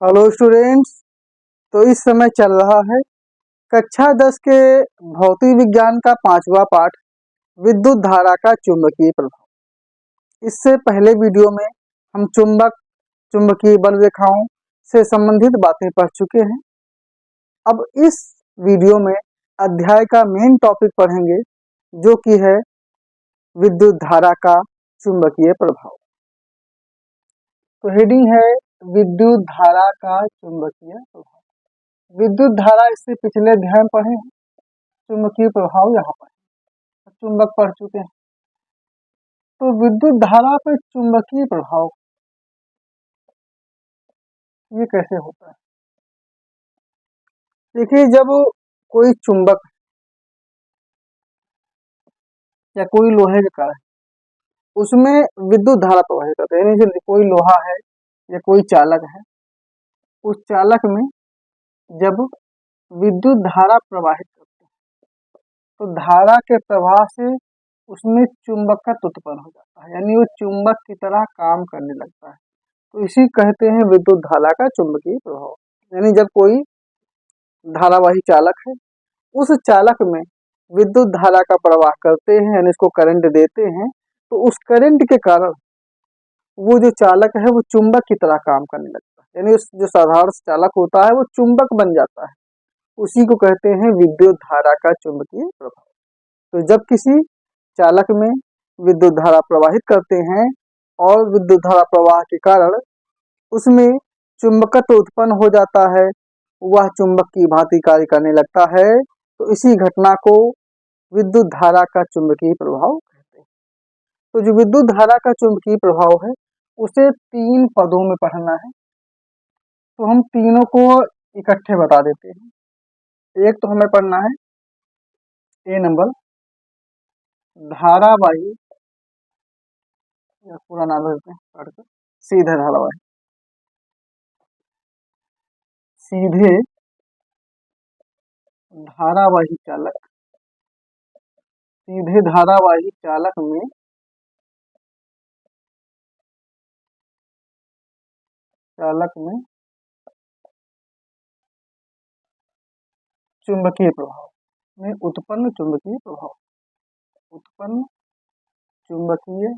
Hello students. तो इस समय चल रहा है कक्षा 10 के भौतिक विज्ञान का 5वां पाठ विद्युत धारा का चुंबकीय प्रभाव। इससे पहले वीडियो में हम चुंबकीय बल रेखाओं से संबंधित बातें पढ़ चुके हैं। अब इस वीडियो में अध्याय का मेन टॉपिक पढ़ेंगे जो कि है विद्युत धारा का चुंबकीय प्रभाव। तो हेडिंग है विद्युत धारा का चुंबकीय प्रभाव। विद्युत धारा इससे पिछले अध्याय में पढ़े हैं, चुंबकीय प्रभाव यहाँ पर चुंबक पढ़ चुके हैं। तो विद्युत धारा पर चुंबकीय प्रभाव ये कैसे होता है? देखिए, जब कोई चुंबक या कोई लोहे का है उसमें विद्युत धारा प्रवाहित करता है, यानी कोई लोहा है या कोई चालक है, उस चालक में जब विद्युत धारा प्रवाहित करते हैं तो धारा के प्रवाह से उसमें चुंबकत्व उत्पन्न हो जाता है, यानी वो चुंबक की तरह काम करने लगता है। तो इसी कहते हैं विद्युत धारा का चुंबकीय प्रभाव। यानी जब कोई धारावाही चालक है, उस चालक में विद्युत धारा का प्रवाह करते हैं, यानी इसको करंट देते हैं, तो उस करंट के कारण वो जो चालक है वो चुंबक की तरह काम करने लगता है, यानी जो साधारण चालक होता है वो चुंबक बन जाता है। उसी को कहते हैं विद्युत धारा का चुंबकीय प्रभाव। तो जब किसी चालक में विद्युत धारा प्रवाहित करते हैं और विद्युत धारा प्रवाह के कारण उसमें चुंबकत्व उत्पन्न हो जाता है, वह चुंबक की भांति कार्य करने लगता है, तो इसी घटना को विद्युत धारा का चुंबकीय प्रभाव कहते हैं। तो जो विद्युत धारा का चुंबकीय प्रभाव है उसे 3 पदों में पढ़ना है, तो हम तीनों को इकट्ठे बता देते हैं। एक तो हमें पढ़ना है ए नंबर धारावाही, पूरा नाम देते हैं पढ़कर, सीधे धारावाही, सीधे धारावाही चालक, सीधे धारावाही चालक में चुंबकीय प्रभाव में उत्पन्न चुंबकीय प्रभाव, उत्पन्न चुंबकीय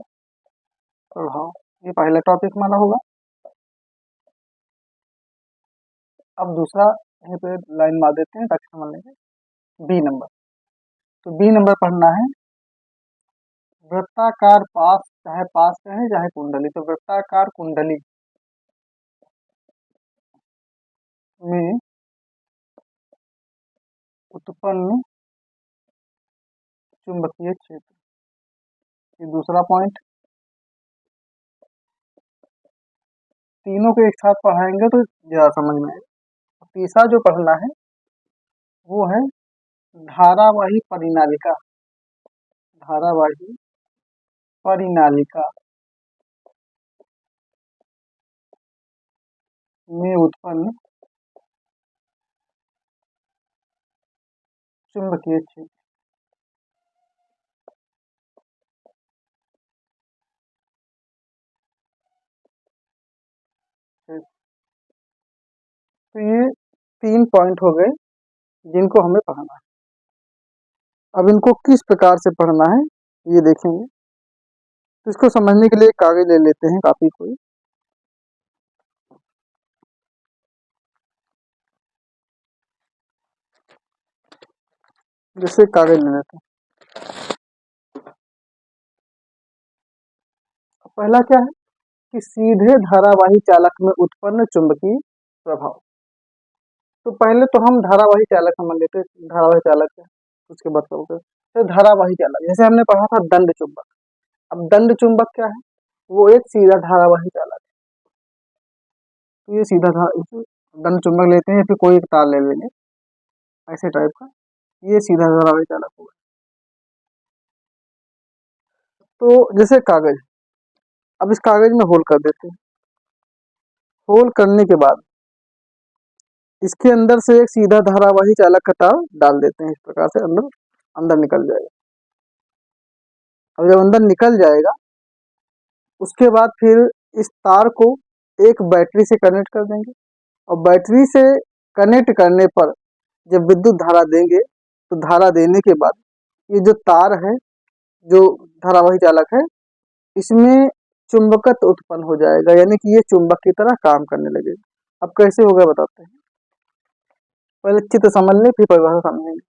प्रभाव, ये पहला टॉपिक माना होगा। अब दूसरा यहीं पे लाइन मार देते हैं ताकि समझ लेंगे। बी नंबर, तो बी नंबर पढ़ना है वृत्ताकार पास, चाहे पास कहें चाहे कुंडली, तो वृत्ताकार कुंडली में उत्पन्न चुंबकीय क्षेत्र, ये दूसरा पॉइंट। तीनों को एक साथ पढ़ाएंगे तो ज्यादा समझ में आएगा। तीसरा जो पढ़ना है वो है धारावाही परिनालिका, धारावाही परिनालिका में उत्पन्न चुंबकीय क्षेत्र। तो ये 3 पॉइंट हो गए जिनको हमें पढ़ना है। अब इनको किस प्रकार से पढ़ना है ये देखेंगे। तो इसको समझने के लिए कागज ले लेते हैं, काफी कोई, जैसे कागज ले लेते हैं। पहला क्या है कि सीधे धारावाही चालक में उत्पन्न चुंबकीय प्रभाव। तो पहले तो हम धारावाही चालक समझ लेते हैं, धारावाही चालक है, उसके बाद तो धारावाही चालक, जैसे हमने पढ़ा था दंड चुंबक। अब दंड चुंबक क्या है? वो एक सीधा धारावाही चालक है। तो ये सीधा दंड चुंबक लेते हैं या फिर कोई एक तार ले लेंगे ऐसे टाइप का, ये सीधा धारावाही चालक होगा। तो जैसे कागज, अब इस कागज में होल कर देते हैं। होल करने के बाद इसके अंदर से एक सीधा धारावाही चालक का तार डाल देते हैं, इस प्रकार से अंदर निकल जाएगा। अब जब अंदर निकल जाएगा उसके बाद फिर इस तार को एक बैटरी से कनेक्ट कर देंगे। और बैटरी से कनेक्ट करने पर जब विद्युत धारा देंगे तो धारा देने के बाद ये जो तार है, जो धारावाही चालक है, इसमें चुंबकत्व उत्पन्न हो जाएगा, यानी कि ये चुंबक की तरह काम करने लगेगा। अब कैसे होगा बताते हैं, पहले चित्र समझ लें फिर परिभाषा समझेंगे।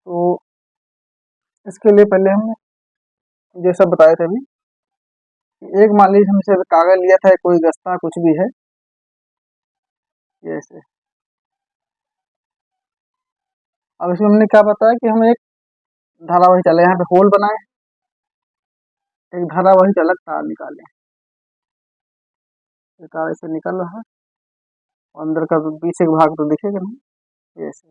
तो इसके लिए पहले हम जैसा बताए थे अभी, एक मान लीजिए हमसे कागज लिया था, कोई गस्ता कुछ भी है, जैसे अब इसमें हमने क्या बताया कि हम एक धारावाही चालक, यहाँ पे होल बनाए, एक धारावाही चालक तार निकाले, तार ऐसे निकल रहा है, अंदर का पीछे का भाग तो दिखेगा नहीं, ऐसे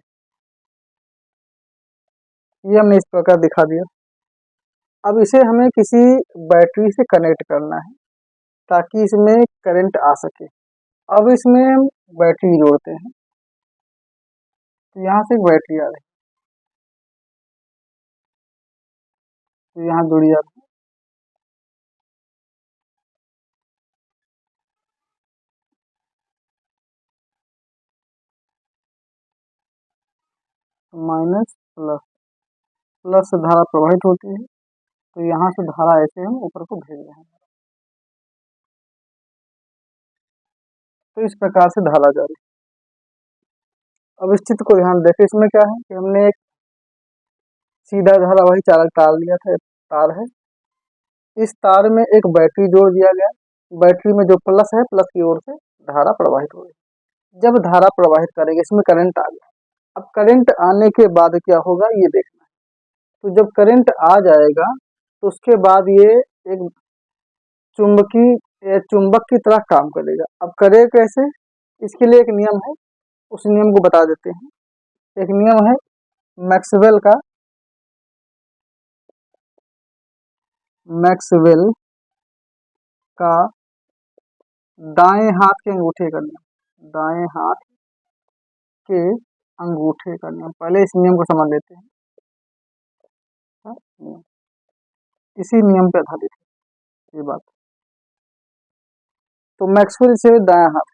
ये हमने इस प्रकार दिखा दिया। अब इसे हमें किसी बैटरी से कनेक्ट करना है ताकि इसमें करंट आ सके। अब इसमें हम बैटरी जोड़ते हैं, तो यहाँ से एक बैटरी आ रही है, तो यहाँ जुड़ी जाती है, माइनस प्लस, प्लस से धारा प्रवाहित होती है, तो यहाँ से धारा ऐसे हम ऊपर को भेज रहे हैं, तो इस प्रकार से धारा जा रही है। अब इस चित्र को ध्यान देखें, इसमें क्या है कि हमने एक सीधा धारावाही चालक तार लिया था, तार है, इस तार में एक बैटरी जोड़ दिया गया, बैटरी में जो प्लस है, प्लस की ओर से धारा प्रवाहित हो रही है। जब धारा प्रवाहित करेगी, इसमें करंट आ गया, अब करंट आने के बाद क्या होगा ये देखना है। तो जब करंट आ जाएगा तो उसके बाद ये एक चुंबक की तरह काम करेगा। अब करे कैसे, इसके लिए एक नियम है, उस नियम को बता देते हैं। एक नियम है मैक्सवेल का दाएं हाथ के अंगूठे का नियम, दाएं हाथ के अंगूठे का नियम, पहले इस नियम को समझ लेते हैं। इसी नियम पे आधारित है ये बात। तो मैक्सवेल से दाएं हाथ,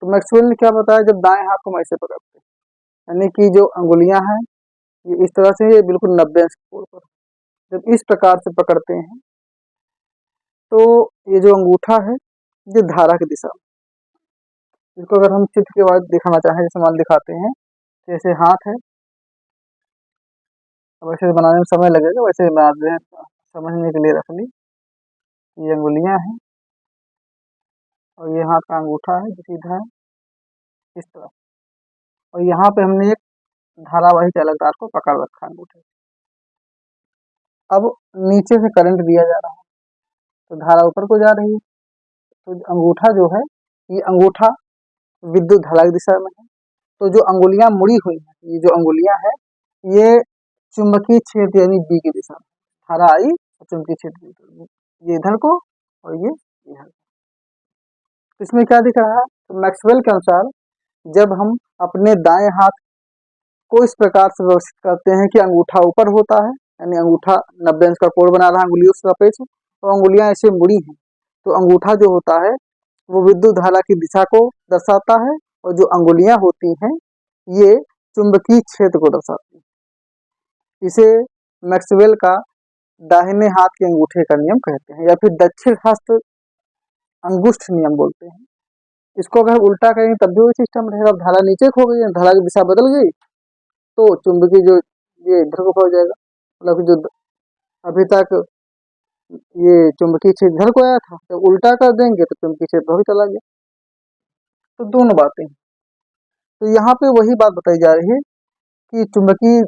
तो मैक्सवेल ने क्या बताया, जब दाएं हाथ को हम ऐसे पकड़ते हैं, यानी कि जो अंगुलियां हैं ये इस तरह से, ये बिल्कुल 90 अंश कोण पर, जब इस प्रकार से पकड़ते हैं तो ये जो अंगूठा है ये धारा की दिशा, इसको अगर हम चित्र के बाद दिखाना चाहें, जैसे मान दिखाते हैं, जैसे हाथ है, अब वैसे बनाने में समय लगेगा, वैसे बना दे हैं, समझने के लिए रख ली, ये अंगुलियां हैं और ये हाथ का अंगूठा है जो सीधा है इस तरह, और यहाँ पे हमने एक धारावाही चालक तार को पकड़ रखा है अंगूठे। अब नीचे से करंट दिया जा रहा है तो धारा ऊपर को जा रही है, तो अंगूठा जो है, ये अंगूठा विद्युत धारा की दिशा में है, तो जो अंगुलियां मुड़ी हुई हैं, ये जो अंगुलियां हैं ये चुंबकीय क्षेत्र यानी बी की दिशा में, धारा आई और चुंबकीय क्षेत्र ये इधर को और ये इधर। इसमें क्या दिख रहा है, तो मैक्सवेल के अनुसार जब हम अपने दाएं हाथ को इस प्रकार से व्यवस्थित करते हैं कि अंगूठा ऊपर होता है, यानी अंगूठा 90 अंश का कोण बना रहा है अंगुलियों से सापेक्ष, तो अंगुलियां ऐसे मुड़ी हैं, तो अंगूठा जो होता है वो विद्युत धारा की दिशा को दर्शाता है, और जो अंगुलियां होती हैं ये चुंबकीय क्षेत्र को दर्शाती है। इसे मैक्सवेल का दाहिने हाथ के अंगूठे का नियम कहते हैं, या फिर दक्षिण हस्त अंगुष्ठ नियम बोलते हैं। इसको अगर उल्टा करेंगे तब भी वही सिस्टम रहेगा, धारा नीचे खो गई, धारा की दिशा बदल गई तो चुंबकीय जो ये इधर को पहुंच जाएगा, मतलब जो अभी तक ये चुंबकीय क्षेत्र इधर को आया था, तो उल्टा कर देंगे तो चुंबकीय क्षेत्र भी चला गया। तो दोनों बातें, तो यहाँ पे वही बात बताई जा रही है कि चुंबकीय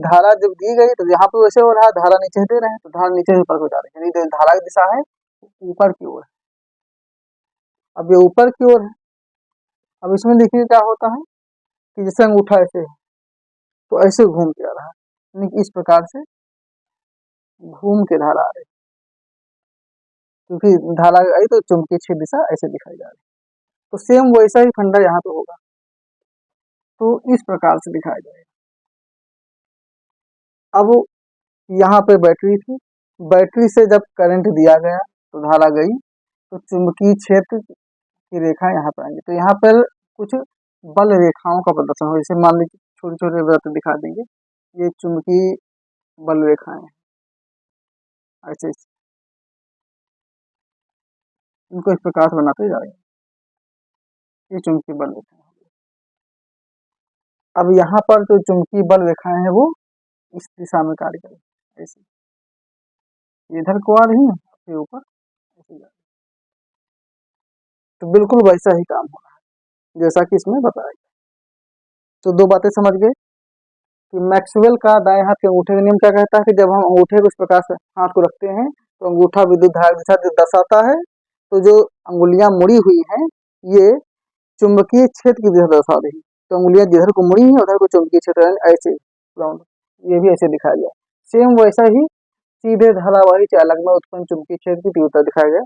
धारा जब दी गई तो यहाँ पे वैसे हो रहा है, धारा नीचे दे रहे हैं तो धारा नीचे ऊपर को जा रही है, यानी धारा की दिशा है ऊपर की ओर है। अब ये ऊपर की ओर है, अब इसमें देखिए क्या होता है कि जैसे अंगूठा ऐसे है तो ऐसे घूम के आ रहा है, यानी कि इस प्रकार से घूम के धारा आ रही है, क्योंकि धारा आई तो चुंबकीय क्षेत्र दिशा ऐसे दिखाई जा रही है। तो सेम वैसा ही फंडा यहाँ पे होगा, तो इस प्रकार से दिखाया जाएगा। अब यहाँ पे बैटरी थी, बैटरी से जब करंट दिया गया तो धारा गई, तो चुंबकीय क्षेत्र की रेखा यहाँ पर आएंगी, तो यहाँ पर कुछ बल रेखाओं का प्रदर्शन हो, जैसे मान लीजिए छोटे छोटे वृत्त दिखा देंगे, ये चुंबकीय बल रेखाएं हैं, ऐसे इनको इस प्रकार से बनाते जाएंगे, ये चुंबकीय बल रेखाएं। अब यहाँ पर जो चुंबकीय बल रेखाएं हैं वो इस दिशा में कार्य करेंगे, ऐसे इधर को आ रही है, फिर ऊपर ऐसे जा रही है। तो बिल्कुल वैसा ही काम हो रहा है जैसा कि इसमें बताया गया। तो दो बातें समझ गए कि मैक्सवेल का दाएं हाथ के अंगूठे का नियम क्या कहता है कि जब हम अंगूठे को इस प्रकार से हाथ को रखते हैं तो अंगूठा विद्युत धारा की दिशा दर्शाता है, तो जो अंगुलियां मुड़ी हुई हैं ये चुंबकीय क्षेत्र की दिशा दर्शा रही, तो अंगुलियां जिधर को मुड़ी हैं उधर को चुंबकीय क्षेत्र ऐसे राउंड, ये भी ऐसे दिखाया गया। सेम वैसा ही सीधे धारावाही चालक में उत्पन्न चुंबकीय क्षेत्र की तीव्रता दिखाया गया।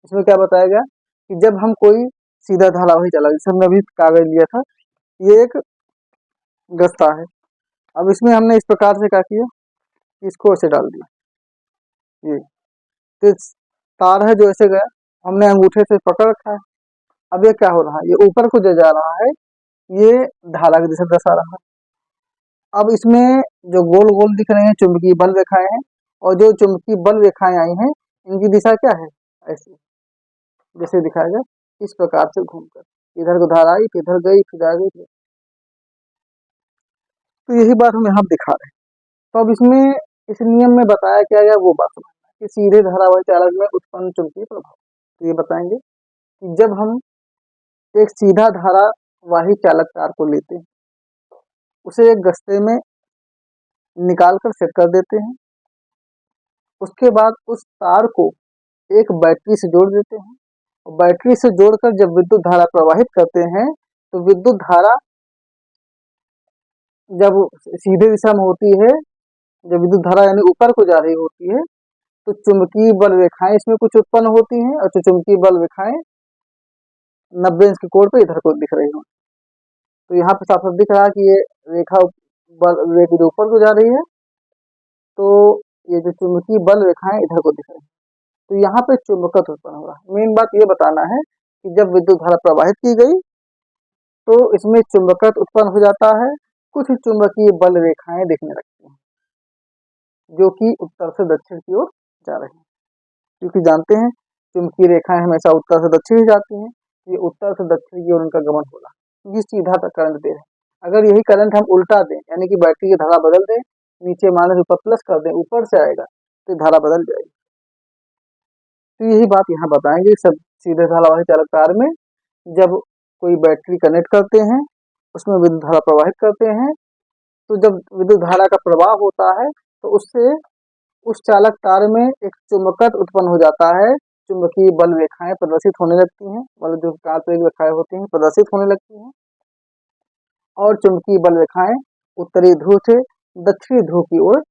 इसमें क्या बताया गया कि जब हम कोई सीधा धारावाही चालक, जैसे हमने अभी कागज लिया था, ये एक गस्ता है, अब इसमें हमने इस प्रकार से क्या किया, इसको ऐसे डाल दिया, ये तो तार है जो ऐसे गया, हमने अंगूठे से पकड़ रखा है, अब ये क्या हो रहा है, ये ऊपर को जो जा रहा है ये धारा की दिशा दर्शा रहा है। अब इसमें जो गोल गोल दिख रहे हैं चुंबकीय बल रेखाएं हैं, और जो चुंबकीय बल रेखाएं आई हैं इनकी दिशा क्या है, ऐसे जैसे दिखाया गया, इस प्रकार से घूमकर इधर को धारा आई, इधर गई, फिर आ गई, तो यही बात हम यहाँ दिखा रहे हैं। तो अब इसमें इस नियम में बताया क्या गया वो बात समझना कि सीधे धारावाही चालक में उत्पन्न चुंबकीय प्रभाव, तो ये बताएंगे कि जब हम एक सीधा धारावाही चालक तार को लेते हैं, उसे एक गस्ते में निकाल कर सेट कर देते हैं, उसके बाद उस तार को एक बैटरी से जोड़ देते हैं, और बैटरी से जोड़कर जब विद्युत धारा प्रवाहित करते हैं तो विद्युत धारा जब सीधे दिशा में होती है, जब विद्युत धारा यानी ऊपर को जा रही होती है तो चुंबकीय बल रेखाएं इसमें कुछ उत्पन्न होती हैं, और जो चुंबकीय बल रेखाएं 90 अंश के कोण पे इधर को दिख रही हो, तो यहाँ पे साफ साफ दिख रहा है कि ये रेखा जो ऊपर को जा रही है, तो ये जो चुंबकीय बल रेखाएं इधर को दिख रही है, तो यहाँ पे चुंबकत्व उत्पन्न हो रहा है। मेन बात ये बताना है कि जब विद्युत धारा प्रवाहित की गई तो इसमें चुंबकत्व उत्पन्न हो जाता है, कुछ चुंबकीय बल रेखाएं दिखने लगती हैं जो कि उत्तर से दक्षिण की ओर जा रही हैं, क्योंकि जानते हैं चुंबकीय रेखाएं हमेशा उत्तर से दक्षिण ही जाती हैं, ये उत्तर से दक्षिण की ओर उनका गमन हो रहा है, क्योंकि सीधा तक करंट दे रहे हैं। अगर यही करंट हम उल्टा दें, यानी कि बैटरी की धारा बदल दें, नीचे माइनस ऊपर प्लस कर दें, ऊपर से आएगा तो धारा बदल जाएगी। तो यही बात यहाँ बताएंगे, सब सीधे धारावाही चालक तार में जब कोई बैटरी कनेक्ट करते हैं, उसमें विद्युत धारा प्रवाहित करते हैं, तो जब विद्युत धारा का प्रवाह होता है तो उससे उस चालक तार में एक चुंबकत्व उत्पन्न हो जाता है, चुंबकीय बल रेखाएं प्रदर्शित होने लगती हैं, मतलब जो काल्पनिक रेखाएं होती हैं प्रदर्शित होने लगती हैं, और चुंबकीय बल रेखाएं उत्तरी ध्रुव से दक्षिणी ध्रुव की ओर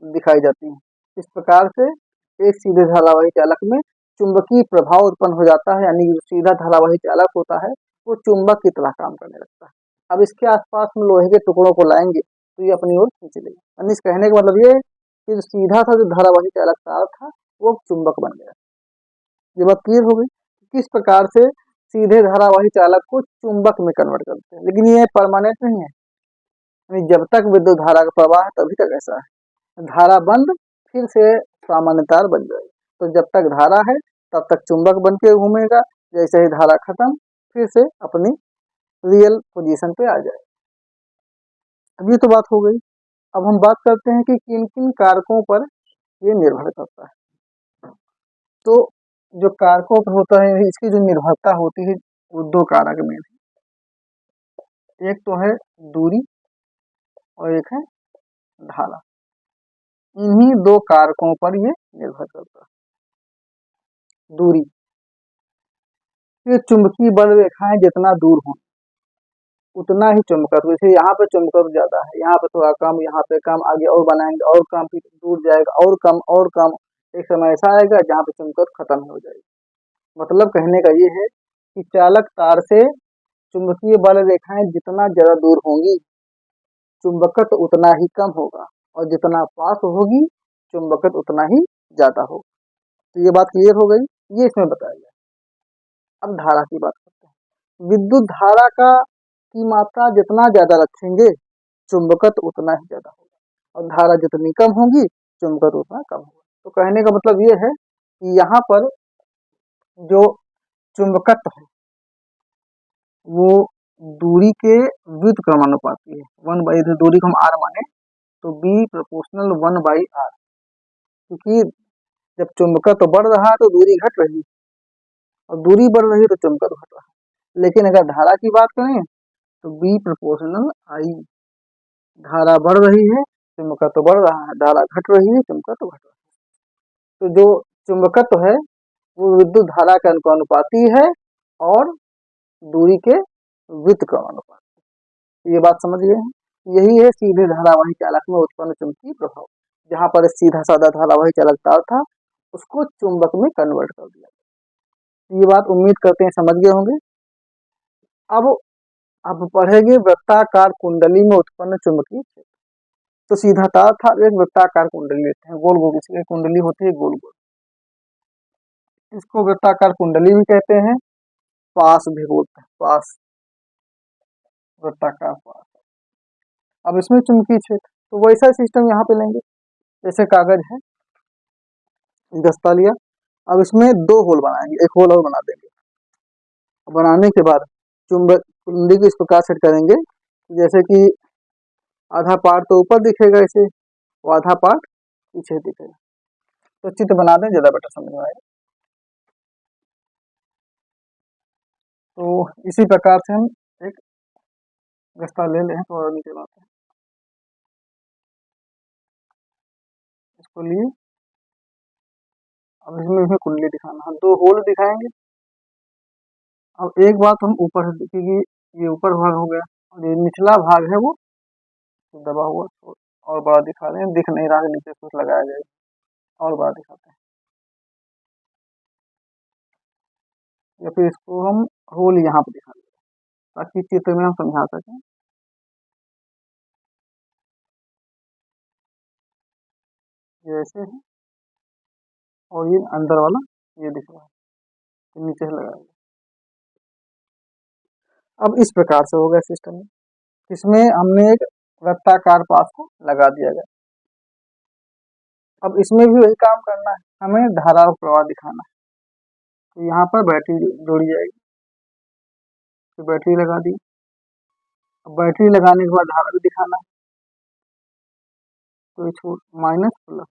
दिखाई जाती हैं। इस प्रकार से एक सीधे धारावाही चालक में चुंबकीय प्रभाव उत्पन्न हो जाता है, यानी जो सीधा धारावाही चालक होता है वो चुंबक की तरह काम करने लगता है। अब इसके आसपास हम लोहे के टुकड़ों को लाएंगे तो ये अपनी ओर खींच लेगा, यानी इस कहने का मतलब ये कि जो सीधा था जो धारावाही चालक तार था वो चुंबक बन गया। ये बात क्लियर हो गई किस प्रकार से सीधे धारावाही चालक को चुंबक में कन्वर्ट करते हैं, लेकिन ये परमानेंट नहीं है, यानी जब तक विद्युत धारा का प्रवाह है तभी तक ऐसा है, धारा बंद फिर से सामान्य तार बन जाएगी, तो जब तक धारा है तब तक चुंबक बन के घूमेगा, जैसे ही धारा खत्म फिर से अपनी रियल पोजीशन पे आ जाए। अब ये तो बात हो गई। अब हम बात करते हैं कि किन किन कारकों पर ये निर्भर करता है। तो जो कारकों पर होता है इसकी जो निर्भरता होती है वो दो कारक में है, एक तो है दूरी और एक है धारा, इन्हीं दो कारकों पर ये निर्भर करता है। दूरी, ये चुंबकीय बल रेखाएं जितना दूर हो उतना ही चुंबकत्व, जैसे यहाँ पे चुंबकत्व ज्यादा है, यहाँ पे थोड़ा कम, यहाँ पे कम, आगे और बनाएंगे और कम, फिर दूर जाएगा और कम और कम, एक समय ऐसा आएगा जहाँ पे चुंबकत्व खत्म हो जाएगी। मतलब कहने का ये है कि चालक तार से चुंबकीय बल रेखाएं जितना ज्यादा दूर होंगी चुंबकत्व उतना ही कम होगा, और जितना पास होगी चुंबकत्व उतना ही ज्यादा होगा। तो ये बात क्लियर हो गई, ये इसमें बताया गया। अब धारा की बात करते हैं। विद्युत धारा का की मात्रा जितना ज्यादा रखेंगे चुंबकत्व उतना ही ज्यादा होगा, और धारा जितनी कम होगी चुंबकत्व उतना कम होगा। तो कहने का मतलब ये है कि यहाँ पर जो चुंबकत्व है वो दूरी के व्युत्क्रमानुपाती है। 1/, दूरी को हम r माने तो b प्रोपोर्शनल 1/r, क्योंकि जब चुंबकत्व बढ़ रहा है तो दूरी घट रही है, और दूरी बढ़ रही है तो चुंबकत्व घट रहा है। लेकिन अगर धारा की बात करें तो b प्रोपोर्शनल I, धारा बढ़ रही है चुंबकत्व बढ़ रहा है, धारा घट रही है चुंबकत्व घट रहा है। तो जो चुंबकत्व है वो विद्युत धारा के अनुपाती है और दूरी के व्युत्क्रमानुपाती। ये बात समझ गए हैं। यही है सीधे धारावाही चालक में उत्पन्न चुंबकीय प्रभाव। जहाँ पर सीधा साधा धारावाही चालक तार था उसको चुंबक में कन्वर्ट कर दिया। ये बात उम्मीद करते हैं समझ गए होंगे। अब पढ़ेंगे वृत्ताकार कुंडली में उत्पन्न चुंबकीय क्षेत्र। तो सीधा तार था, एक वृत्ताकार कुंडली लेते हैं, गोल गोल इसकी कुंडली होती है गोल गोल, इसको वृत्ताकार कुंडली भी कहते हैं, पास भी बोलते हैं, पास, वृत्ताकार पास। अब इसमें चुंबकीय क्षेत्र तो वैसा सिस्टम यहाँ पे लेंगे, जैसे कागज है, दस्ता लिया, अब इसमें 2 होल बनाएंगे, एक होल और बना देंगे। बनाने के बाद चुंबक कुंडली को इस प्रकार सेट करेंगे जैसे कि आधा पार्ट तो ऊपर दिखेगा ऐसे, और आधा पार्ट पीछे दिखेगा। तो चित्र बना दें, ज्यादा बेटर समझ में आएगा। तो इसी प्रकार से हम एक दस्ता ले लें, तो और नीचे बात है, इसको लिए। अब इसमें कुंडली दिखाना है, 2 होल दिखाएंगे। अब एक बात हम ऊपर से दिखेगी, ये ऊपर भाग हो गया और ये निचला भाग है वो दबा हुआ, तो और बड़ा दिखा रहे हैं, दिख नहीं रहा है, नीचे कुछ लगाया जाएगा और बड़ा दिखाते हैं, या फिर इसको हम होल यहाँ पे दिखा देंगे ताकि चित्र में हम समझा सकें। ये ऐसे है और ये अंदर वाला ये दिख रहा है, तो नीचे से लगाएंगे। अब इस प्रकार से हो गया सिस्टम में, इसमें हमने एक वृत्ताकार पास को लगा दिया गया। अब इसमें भी वही काम करना है, हमें धारा और प्रवाह दिखाना है। तो यहाँ पर बैटरी जोड़ी जाएगी, तो बैटरी लगा दी। अब बैटरी लगाने के बाद धारा भी दिखाना है, तो माइनस प्लस,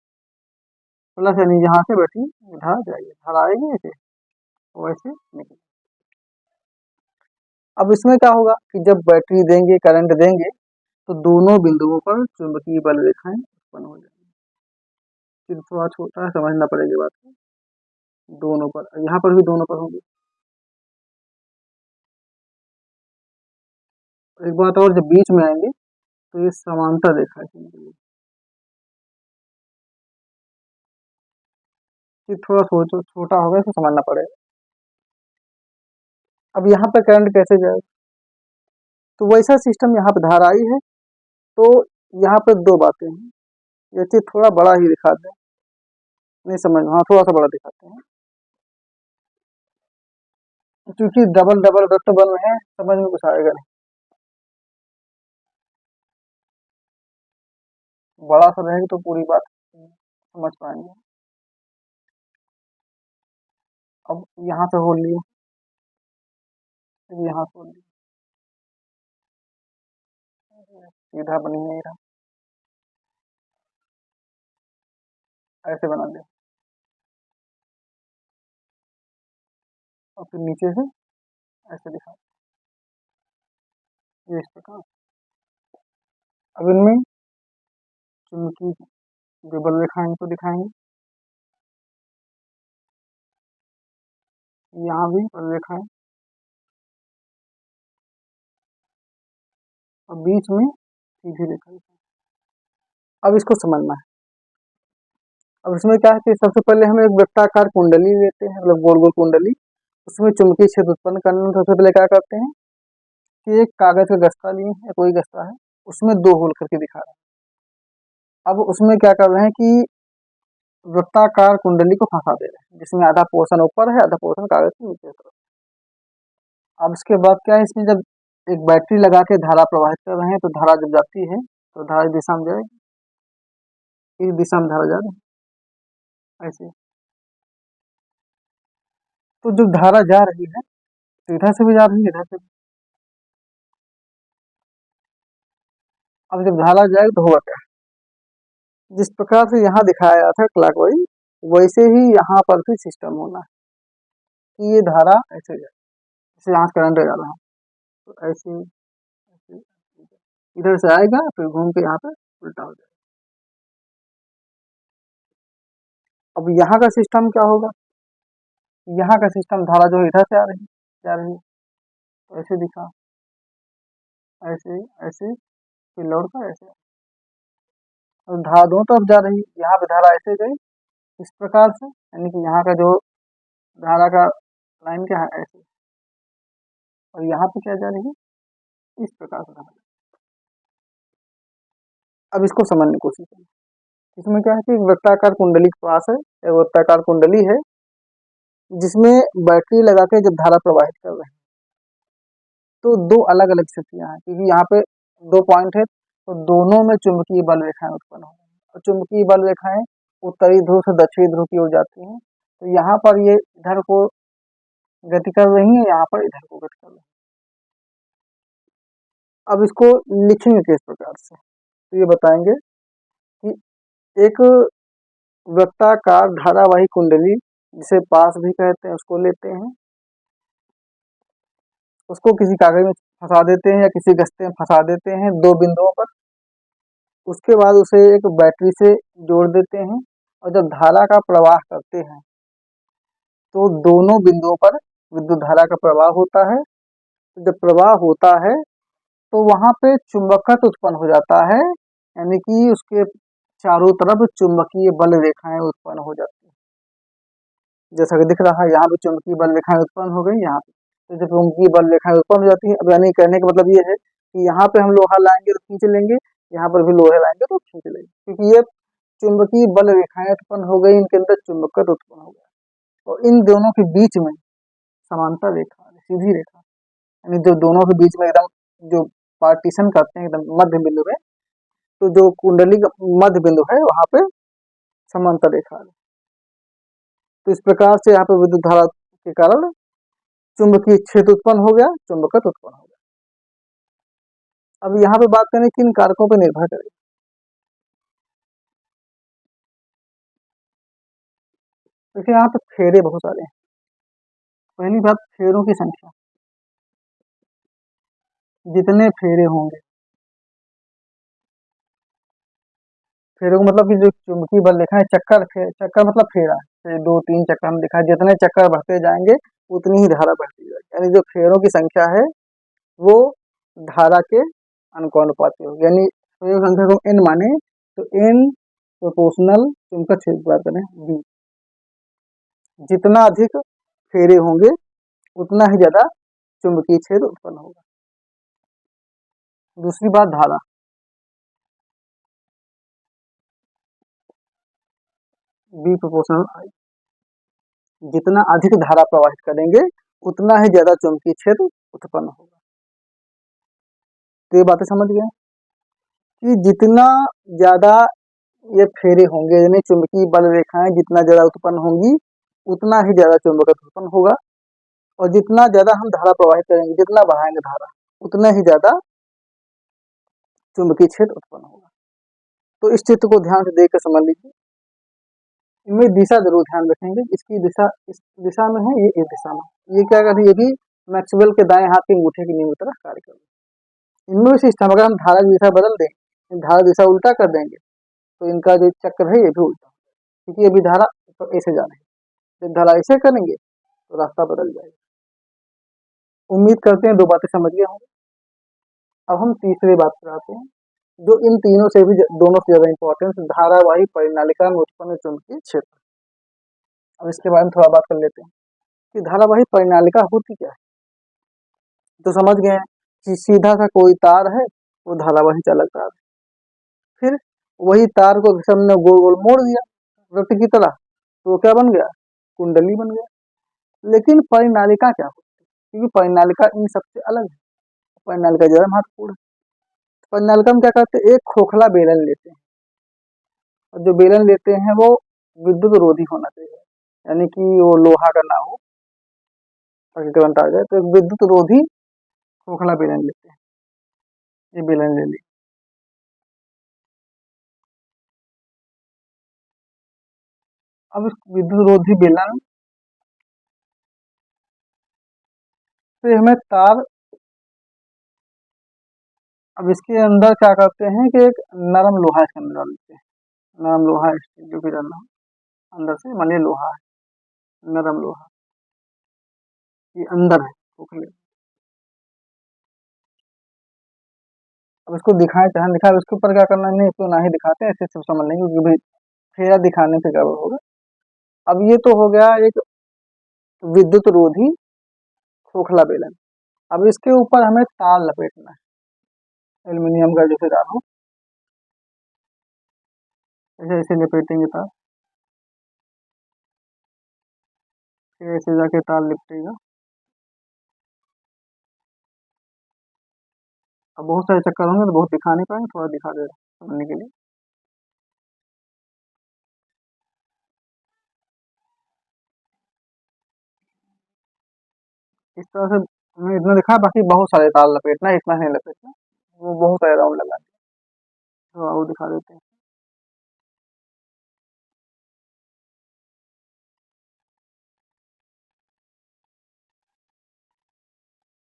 प्लस यानी यहाँ से बैटरी इधर जाएगी, धारा आएगी ऐसे वैसे निकल। अब इसमें क्या होगा कि जब बैटरी देंगे, करंट देंगे, तो दोनों बिंदुओं पर चुंबकीय बल रेखाएं उत्पन्न हो जाएंगी। फिर थोड़ा छोटा है, समझना पड़ेगी बात को, दोनों पर, यहाँ पर भी दोनों पर होंगे। एक बात और, जब बीच में आएंगे तो ये समांतर रेखा है, थोड़ा छोटा होगा, इसे समझना पड़ेगा। अब यहाँ पे करंट कैसे जाएगा, तो वैसा सिस्टम यहाँ पे धारा आई है, तो यहाँ पे 2 बातें हैं, ये चीज थोड़ा बड़ा ही दिखा दें, नहीं समझ, हाँ थोड़ा सा बड़ा दिखाते हैं, क्योंकि डबल डबल वृत्त बन रहे हैं, समझ में कुछ आएगा नहीं, बड़ा सा रहेगा तो पूरी बात समझ पाएंगे। अब यहाँ से होल लिया, यहाँ से होल लिया, सीधा बनी नहीं रहा, ऐसे बना दे, और फिर नीचे से ऐसे दिखा, ये इस प्रकार। अब इनमें चुंबकीय जो बल रेखाएं तो दिखाएंगे, यहाँ भी बल रेखाएं, और बीच में सीधी रेखा। अब इसको समझना है। अब इसमें क्या है कि सबसे पहले हम एक वृत्ताकार कुंडली लेते हैं, मतलब गोल गोल कुंडली, उसमें चुंबकीय क्षेत्र उत्पन्न करने में सबसे पहले क्या करते हैं कि एक कागज का गस्ता लिए या कोई गस्ता है, उसमें 2 होल करके दिखा रहे हैं। अब उसमें क्या कर रहे हैं कि वृत्ताकार कुंडली को फंसा दे रहे हैं, जिसमें आधा पोर्शन ऊपर है, आधा पोर्शन कागज के नीचे तरफ। अब इसके बाद क्या है, इसमें जब एक बैटरी लगा के धारा प्रवाहित कर रहे हैं तो धारा जब जाती है तो धारा इस दिशा में जाएगी, इस दिशा में धारा जा रही है ऐसे। तो जब धारा जा रही है तो इधर से भी जा रही है, इधर से भी। अब जब धारा जाएगी तो होगा क्या, जिस प्रकार से यहाँ दिखाया गया था क्लॉकवाइज, वैसे ही यहाँ पर भी सिस्टम होना है कि ये धारा ऐसे जाए, जैसे यहाँ करंट जा रहा है तो ऐसे ऐसे इधर से आएगा फिर घूम के यहाँ पे उल्टा हो जाएगा। अब यहाँ का सिस्टम क्या होगा, यहाँ का सिस्टम धारा जो है इधर से आ रही जा रही है तो ऐसे दिखा, ऐसे ऐसे फिर लौट कर ऐसे, और धारा दोनों तरफ जा रही है, यहाँ पे धारा ऐसे गई इस प्रकार से, यानी कि यहाँ का जो धारा का लाइन क्या है ऐसे, और यहाँ पे क्या जा रही है इस प्रकार से धारा। अब इसको समझने की कोशिश करें, इसमें क्या है कि एक वृत्ताकार कुंडली के पास है, एक वृत्ताकार कुंडली है जिसमें बैटरी लगा के जब धारा प्रवाहित कर रहे हैं तो दो अलग अलग स्थितियां हैं, क्योंकि यहाँ पे दो पॉइंट है तो दोनों में चुंबकीय बल रेखाएं उत्पन्न हो रही हैं, और चुंबकीय बल रेखाएं उत्तरी ध्रुव से दक्षिणी ध्रुव की ओर जाती हैं, तो यहाँ पर ये इधर को गति कर रही है, यहाँ पर इधर को गति कर रही है। अब इसको लिखेंगे किस प्रकार से, तो ये बताएंगे कि एक वृत्ताकार धारावाही कुंडली जिसे पास भी कहते हैं उसको लेते हैं, उसको किसी कागज में फंसा देते हैं या किसी गश्ते में फंसा देते हैं दो बिंदुओं पर, उसके बाद उसे एक बैटरी से जोड़ देते हैं, और जब धारा का प्रवाह करते हैं तो दोनों बिंदुओं पर विद्युत धारा का प्रवाह होता है। तो जब प्रवाह होता है तो वहां पे चुंबकत्व उत्पन्न हो जाता है, यानी कि उसके चारों तरफ चुंबकीय बल रेखाएं उत्पन्न हो जाती है, जैसा कि दिख रहा है यहाँ पे चुंबकीय बल रेखाएं उत्पन्न हो गई यहाँ पे। तो जब चुंबकीय बल रेखाएं उत्पन्न हो जाती है, अब यानी कहने का मतलब ये है कि यहाँ पे हम लोहा लाएंगे तो खींच लेंगे, यहाँ पर भी लोहे लाएंगे तो खींच लेंगे, क्योंकि ये चुंबकीय बल रेखाएं उत्पन्न हो गई, इनके अंदर चुंबकत्व उत्पन्न हो गया, और इन दोनों के बीच में समांतर रेखा, सीधी रेखा, यानी जो दोनों के बीच में एकदम जो पार्टीशन करते हैं एकदम मध्य बिंदु में, तो जो कुंडली का मध्य बिंदु है वहां पे समांतर रेखा है। तो इस प्रकार से यहाँ पे विद्युत धारा के कारण चुंबकीय क्षेत्र उत्पन्न हो गया, चुंबकत्व उत्पन्न हो गया। अब यहाँ पे बात करें किन कारकों पर निर्भर करेगा, देखिए यहाँ पे फेरे बहुत सारे हैं। पहली बात फेरों की संख्या, जितने फेरे होंगे, फेरों का मतलब कि जो चुंबकीय बल रेखा है, चक्कर चक्कर मतलब फेरा है, दो तीन चक्कर में दिखा, जितने चक्कर बढ़ते जाएंगे उतनी ही धारा बढ़ती जाएगी, यानी जो फेरों की संख्या है वो धारा के अनुपाती होगी, यानी फेरों की संख्या को n माने तो n प्रोपोर्शनल चुंबक क्षेत्र की बात करें b, जितना अधिक फेरे होंगे उतना ही ज्यादा चुंबकीय क्षेत्र उत्पन्न होगा। दूसरी बात धारा, b प्रोपोर्शनल I, जितना अधिक धारा प्रवाहित करेंगे उतना ही ज्यादा चुंबकीय क्षेत्र उत्पन्न होगा। तो ये बातें समझ गए कि जितना ज्यादा ये फेरे होंगे, यानी चुंबकीय बल रेखाएं जितना ज्यादा उत्पन्न होंगी उतना ही ज्यादा चुंबकत्व उत्पन्न होगा, और जितना ज्यादा हम धारा प्रवाहित करेंगे, जितना बढ़ाएंगे धारा, उतना ही ज्यादा चुंबकीय क्षेत्र उत्पन्न होगा। तो इस चित्र को ध्यान से देख कर समझ लीजिए, इनमें दिशा जरूर ध्यान रखेंगे, इसकी दिशा इस दिशा में है, ये इस दिशा में, ये क्या कर रही है, ये भी मैक्सवेल के दाएं हाथ के अंगूठे की नींव की तरह कार्य कर रही है। इनमें भी सिस्टम, अगर हम धारा की दिशा बदल दें, धारा दिशा उल्टा कर देंगे तो इनका जो चक्र है ये भी उल्टा, क्योंकि अभी धारा तो ऐसे जा रही है, जब धारा ऐसे करेंगे तो रास्ता बदल जाएगा। उम्मीद करते हैं दो बातें समझ गए होंगे। अब हम तीसरी बात पर आते हैं, जो इन तीनों से भी दोनों से ज्यादा इंपॉर्टेंस, धारावाही परिनालिका में उत्पन्न चुंबकीय क्षेत्र। अब इसके बारे में थोड़ा बात कर लेते हैं कि धारावाही परिनालिका होती क्या है। तो समझ गए कि सीधा सा कोई तार है, वो धारावाही चालक तार है, फिर वही तार को हमने गोल गोल मोड़ दिया वृत्त की तरह, तो क्या बन गया, कुंडली बन गया। लेकिन परिनालिका क्या होती है, क्योंकि परिनालिका इन सबसे अलग है। परिनालिका ज्यादा महत्वपूर्ण है। परिनालिका में क्या करते हैं, एक खोखला बेलन लेते हैं, और जो बेलन लेते हैं वो विद्युत रोधी होना चाहिए, यानी कि वो लोहा का ना हो ताकि करंट आ जाए। तो एक विद्युत रोधी खोखला बेलन लेते हैं, ये बेलन ले ली। अब इस विद्युत रोधी बेलन से हमें तार, अब इसके अंदर क्या करते हैं कि एक नरम लोहा इसके अंदर डाल देते हैं, नरम लोहा स्टील जो भी डालना हो अंदर से, मान लिया लोहा है, नरम लोहा ये अंदर है खोखले। अब इसको दिखाएं चाहे दिखाए, उसके ऊपर क्या करना नहीं, इसको ना ही दिखाते हैं, ऐसे सब समझ लेंगे क्योंकि भाई फेरा दिखाने से क्या होगा। अब ये तो हो गया एक विद्युत रोधी खोखला बेलन। अब इसके ऊपर हमें तार लपेटना है, एल्यूमिनियम का जैसे तार हो, ऐसे ऐसे लपेटेंगे तार, फिर ऐसे जाके तार लिपटेगा। अब बहुत सारे चक्कर होंगे तो बहुत दिखा नहीं पाएंगे, थोड़ा दिखा दे रहे समझने के लिए। इस तरह से मैं इतना दिखा, बाकी बहुत सारे तार लपेटना है, इतना नहीं लपेटना, वो बहुत सारे राउंड लगा तो वो दिखा देते हैं।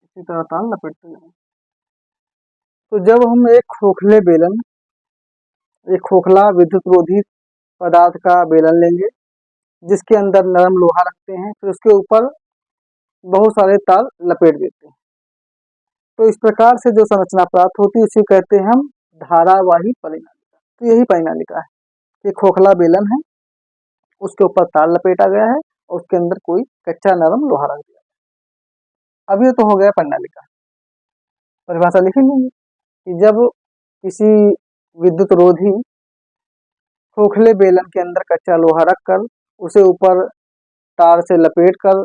इसी तरह तार लपेटते जाएंगे। तो जब हम एक खोखले बेलन, एक खोखला विद्युत रोधी पदार्थ का बेलन लेंगे जिसके अंदर नरम लोहा रखते हैं, फिर उसके ऊपर बहुत सारे तार लपेट देते हैं, तो इस प्रकार से जो संरचना प्राप्त होती है उसे कहते हैं हम धारावाही परिनालिका। तो यही परिनालिका है, ये खोखला बेलन है, उसके ऊपर तार लपेटा गया है और उसके अंदर कोई कच्चा नरम लोहा रख दिया। अब ये तो हो गया परिनालिका। परिभाषा लिखेंगे कि जब किसी विद्युत रोधी खोखले बेलन के अंदर कच्चा लोहा रखकर उसे ऊपर तार से लपेट कर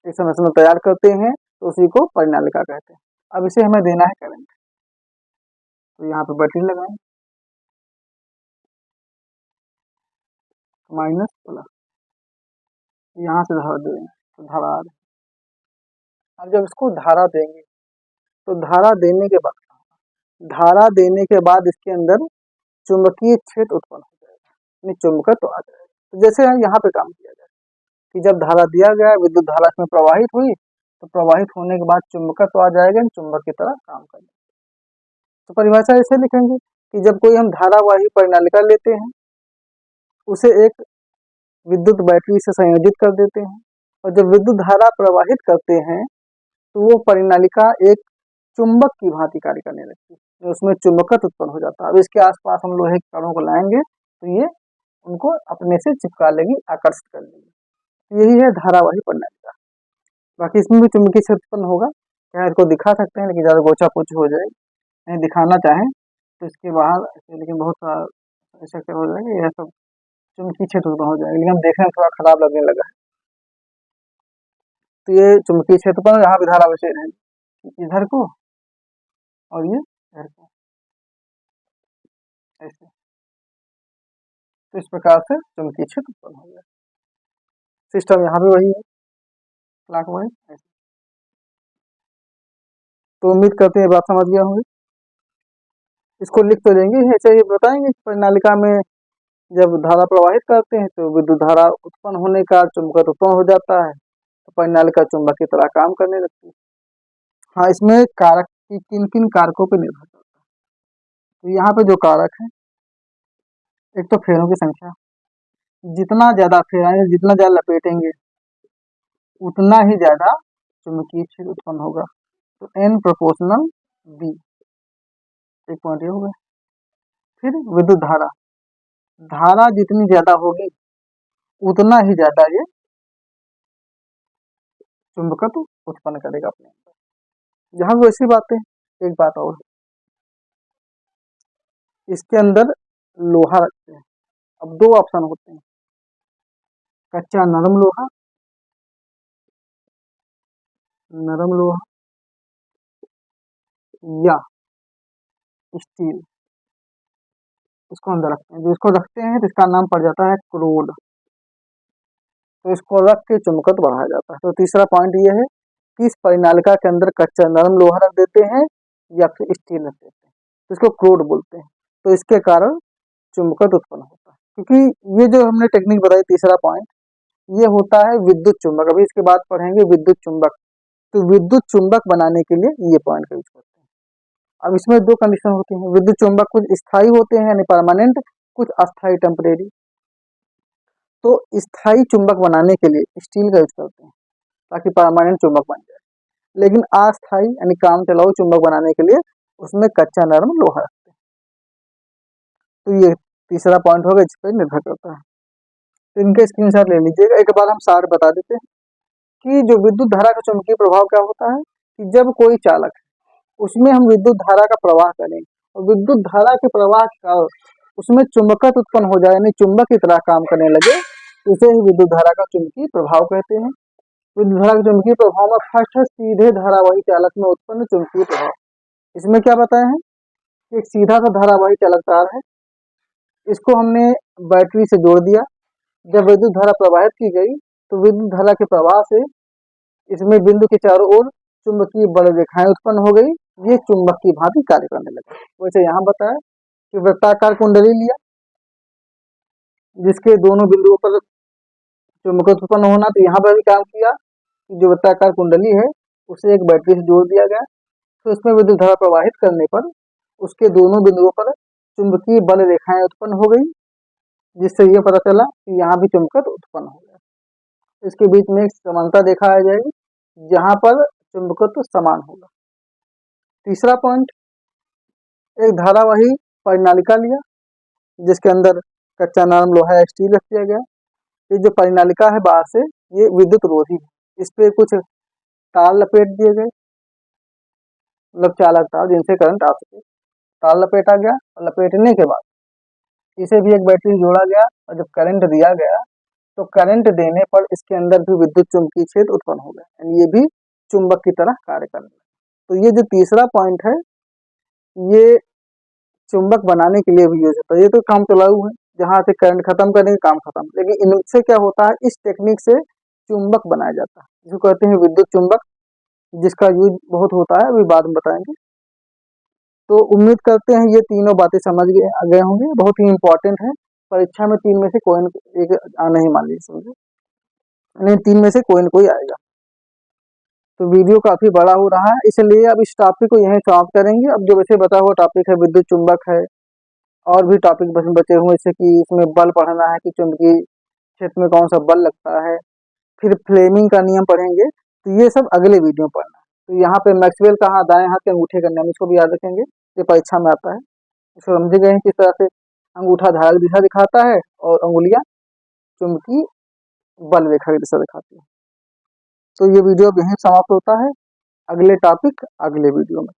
एक संरचना तैयार करते हैं तो उसी को परिनालिका कहते हैं। अब इसे हमें देना है करंट, तो यहाँ पे बैटरी लगाएं, माइनस प्लस, यहाँ से धारा देंगे तो धारा आ रही। अब जब इसको धारा देंगे तो धारा देने के बाद, धारा देने के बाद इसके अंदर चुंबकीय क्षेत्र उत्पन्न हो जाएगा, यानी चुंबकत्व आ जाएगा। तो जैसे यहाँ पे काम किया जाए कि जब धारा दिया गया, विद्युत धारा इसमें प्रवाहित हुई, तो प्रवाहित होने के बाद चुंबकत्व आ जाएगा, चुंबक की तरह काम करेगा। तो परिभाषा ऐसे लिखेंगे कि जब कोई हम धारावाही परिनालिका लेते हैं, उसे एक विद्युत बैटरी से संयोजित कर देते हैं, और जब विद्युत धारा प्रवाहित करते हैं तो वो परिनालिका एक चुंबक की भांति कार्य करने लगती है, उसमें चुंबकत्व उत्पन्न हो जाता है। अब इसके आसपास हम लोहे के कणों को लाएंगे तो ये उनको अपने से चिपका लेगी, आकर्षित कर लेगी। यही है धारावाही परिनालिका। बाकी इसमें भी चुंबकीय क्षेत्र उत्पन्न होगा, चाहे इसको दिखा सकते हैं लेकिन ज़्यादा गोचा पोच हो जाएगी, नहीं दिखाना चाहें तो इसके बाहर ऐसे, लेकिन बहुत ऐसा क्या हो जाएगा, यह सब चुंबकीय क्षेत्र उत्पन्न हो जाएगा, लेकिन हम देखने में थोड़ा खराब लगने लगा है। तो ये चुंबकीय क्षेत्र पर यहाँ भी धारा बचे रहेगी, इधर को और ये इधर को ऐसे, तो इस प्रकार से चुंबकीय क्षेत्र उत्पन्न हो जाएगा। सिस्टम यहाँ भी वही है, क्लॉकवाइज ऐसे। तो उम्मीद करते हैं बात समझ गया होंगे। इसको लिख तो देंगे, ऐसे ही बताएंगे परिनालिका में जब धारा प्रवाहित करते हैं तो विद्युत धारा उत्पन्न होने का चुंबकत्व उत्पन्न हो जाता है, तो परिनालिका चुंबक की तरह काम करने लगती है। हाँ, इसमें कारक की किन किन कारकों पर निर्भर करता है, तो यहाँ पे जो कारक है, एक तो फेरों की संख्या, जितना ज्यादा फेराएंगे, जितना ज्यादा लपेटेंगे उतना ही ज्यादा चुंबकीय क्षेत्र उत्पन्न होगा, तो n प्रोपोर्शनल b, एक पॉइंट ये हो गया। फिर विद्युत धारा, धारा जितनी ज्यादा होगी उतना ही ज्यादा ये चुंबकत्व उत्पन्न करेगा अपने अंदर। जहां वैसी बातें, एक बात और, इसके अंदर लोहा रखते हैं। अब दो ऑप्शन होते हैं, कच्चा नरम लोहा नरम लोहा या स्टील, इसको अंदर रखते हैं। जो इसको रखते हैं तो इसका नाम पड़ जाता है क्रोड। तो इसको रख के चुंबकत्व बढ़ाया जाता है। तो तीसरा पॉइंट ये है कि इस परिनालिका के अंदर कच्चा नरम लोहा रख देते हैं या फिर स्टील रख देते हैं, तो इसको क्रोड बोलते हैं। तो इसके कारण चुंबकत्व उत्पन्न होता है। क्योंकि ये जो हमने टेक्निक बताई तीसरा पॉइंट, ये होता है विद्युत चुंबक। अभी इसके बाद पढ़ेंगे विद्युत चुंबक। तो विद्युत चुंबक बनाने के लिए ये पॉइंट का यूज करते हैं। अब इसमें दो कंडीशन होती हैं। विद्युत चुंबक कुछ स्थायी होते हैं यानी परमानेंट, कुछ अस्थायी टेम्परेरी। तो स्थायी चुंबक बनाने के लिए स्टील का यूज करते हैं ताकि परमानेंट चुंबक बन जाए। लेकिन अस्थायी यानी काम चलाऊ चुंबक बनाने के लिए उसमें कच्चा नरम लोहा रखते हैं। तो ये तीसरा पॉइंट होगा, इस पर निर्भर करता है। तो इनके स्क्रीनशॉट ले लीजिएगा। एक बार हम सार बता देते हैं कि जो विद्युत धारा का चुंबकीय प्रभाव क्या होता है कि जब कोई चालक है उसमें हम विद्युत धारा का प्रवाह करें और विद्युत धारा के प्रवाह के कारण उसमें चुंबकत्व उत्पन्न हो जाए यानी चुंबक की तरह काम करने लगे, इसे ही विद्युत धारा का चुंबकीय प्रभाव कहते हैं। विद्युत धारा के चुंबकीय प्रभाव में फर्स्ट है सीधे धारावाही चालक में उत्पन्न चुंबकीय प्रभाव। इसमें क्या बताया है कि एक सीधा सा धारावाही चालक तार है, इसको हमने बैटरी से जोड़ दिया। जब विद्युत धारा प्रवाहित की गई तो विद्युत धारा के प्रवाह से इसमें बिंदु के चारों ओर चुंबकीय बल रेखाएं उत्पन्न हो गई, ये चुंबक की भांति कार्य करने लगे। वैसे यहाँ बताया कि वृत्ताकार कुंडली लिया जिसके दोनों बिंदुओं पर चुंबकत्व उत्पन्न होना, तो यहाँ पर भी काम किया कि जो वृत्ताकार कुंडली है उसे एक बैटरी से जोड़ दिया गया। तो इसमें विद्युत धारा प्रवाहित करने पर उसके दोनों बिंदुओं पर चुंबकीय बल रेखाएं उत्पन्न हो गई, जिससे यह पता चला कि यहाँ भी चुंबकत्व उत्पन्न हो गया। इसके बीच में एक समानता देखा आ जाएगी जहां पर चुंबकत्व समान होगा। तीसरा पॉइंट, एक धारावाही परिनालिका लिया जिसके अंदर कच्चा नरम लोहा या स्टील रख दिया गया। ये जो परिनालिका है बाहर से ये विद्युत रोधी है, इस पे कुछ तार लपेट दिए गए, मतलब चालक तार जिनसे करंट आ सके। तार लपेटा गया और लपेटने के बाद इसे भी एक बैटरी से जोड़ा गया और जब करंट दिया गया तो करंट देने पर इसके अंदर भी विद्युत चुंबकीय क्षेत्र उत्पन्न हो गया, यानी ये भी चुंबक की तरह कार्य करने लगा। तो ये जो तीसरा पॉइंट है ये चुंबक बनाने के लिए भी यूज होता है। ये तो काम चलाऊ है, जहां से करंट खत्म करेंगे काम खत्म। लेकिन इनसे क्या होता है, इस टेक्निक से चुंबक बनाया जाता है जिसको कहते हैं विद्युत चुंबक, जिसका यूज बहुत होता है, अभी बाद में बताएंगे। तो उम्मीद करते हैं ये तीनों बातें समझ गए होंगे, बहुत ही इंपॉर्टेंट है। परीक्षा में तीन में से कोई एक आना ही मान लीजिए, समझे नहीं, तीन में से कोई न कोई आएगा। तो वीडियो काफी बड़ा हो रहा है, इसलिए अब इस टॉपिक को यहीं समाप्त करेंगे। अब जो वैसे बता हुआ टॉपिक है विद्युत चुंबक है, और भी टॉपिक बचे हुए जैसे कि इसमें बल पढ़ना है कि चुंबकीय क्षेत्र में कौन सा बल लगता है, फिर फ्लेमिंग का नियम पढ़ेंगे। तो ये सब अगले वीडियो में पढ़ना है। तो यहाँ पे मैक्सवेल कहाँ दाएं हाथ के अंगूठे का नियम, इसको भी याद रखेंगे, ये परीक्षा में आता है। इसको समझे गए किस तरह से अंगूठा धारक दिशा दिखाता है और अंगुलियां चुंबकीय बल रेखा की दिशा दिखाती है। तो ये वीडियो अब यहीं समाप्त होता है। अगले टॉपिक अगले वीडियो में।